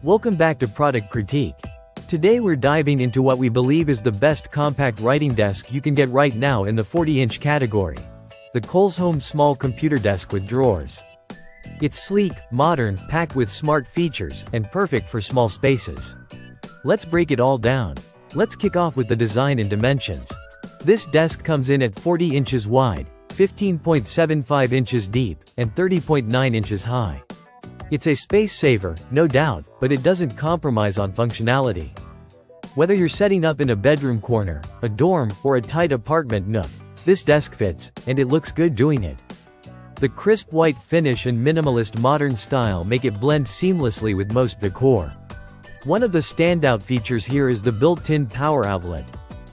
Welcome back to Product Critique. Today we're diving into what we believe is the best compact writing desk you can get right now in the 40-inch category. The Coleshome Small Computer Desk with Drawers. It's sleek, modern, packed with smart features, and perfect for small spaces. Let's break it all down. Let's kick off with the design and dimensions. This desk comes in at 40 inches wide, 15.75 inches deep, and 30.9 inches high. It's a space saver, no doubt, but it doesn't compromise on functionality. Whether you're setting up in a bedroom corner, a dorm, or a tight apartment nook, this desk fits, and it looks good doing it. The crisp white finish and minimalist modern style make it blend seamlessly with most decor. One of the standout features here is the built-in power outlet.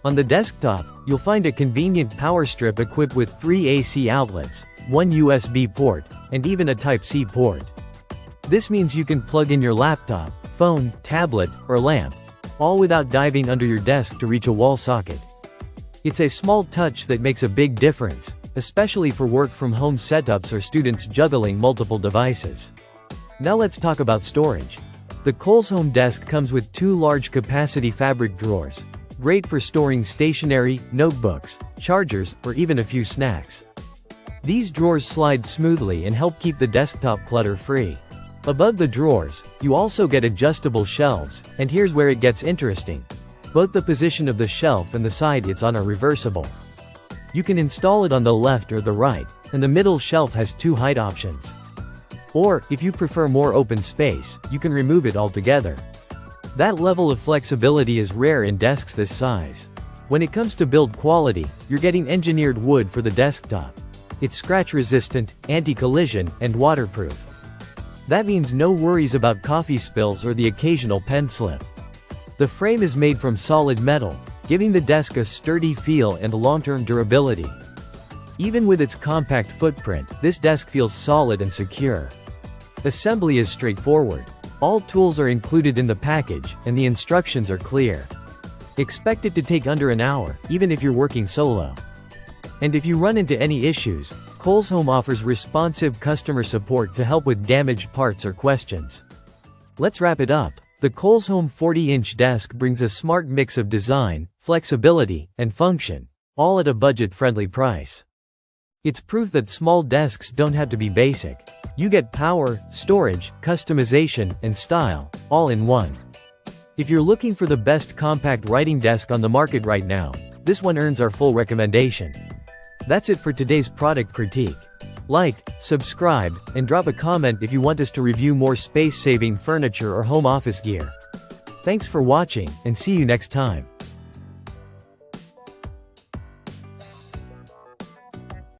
On the desktop, you'll find a convenient power strip equipped with 3 AC outlets, 1 USB port, and even a Type-C port. This means you can plug in your laptop, phone, tablet, or lamp, all without diving under your desk to reach a wall socket. It's a small touch that makes a big difference, especially for work-from-home setups or students juggling multiple devices. Now let's talk about storage. The Coleshome desk comes with 2 large-capacity fabric drawers, great for storing stationery, notebooks, chargers, or even a few snacks. These drawers slide smoothly and help keep the desktop clutter-free. Above the drawers, you also get adjustable shelves, and here's where it gets interesting. Both the position of the shelf and the side it's on are reversible. You can install it on the left or the right, and the middle shelf has 2 height options. Or, if you prefer more open space, you can remove it altogether. That level of flexibility is rare in desks this size. When it comes to build quality, you're getting engineered wood for the desktop. It's scratch-resistant, anti-collision, and waterproof. That means no worries about coffee spills or the occasional pen slip. The frame is made from solid metal, giving the desk a sturdy feel and long-term durability. Even with its compact footprint, this desk feels solid and secure. Assembly is straightforward. All tools are included in the package, and the instructions are clear. Expect it to take under an hour, even if you're working solo. And if you run into any issues, Coleshome offers responsive customer support to help with damaged parts or questions. Let's wrap it up. The Coleshome 40-inch desk brings a smart mix of design, flexibility, and function, all at a budget-friendly price. It's proof that small desks don't have to be basic. You get power, storage, customization, and style, all in one. If you're looking for the best compact writing desk on the market right now, this one earns our full recommendation. That's it for today's product critique. Like, subscribe, and drop a comment if you want us to review more space-saving furniture or home office gear. Thanks for watching, and see you next time.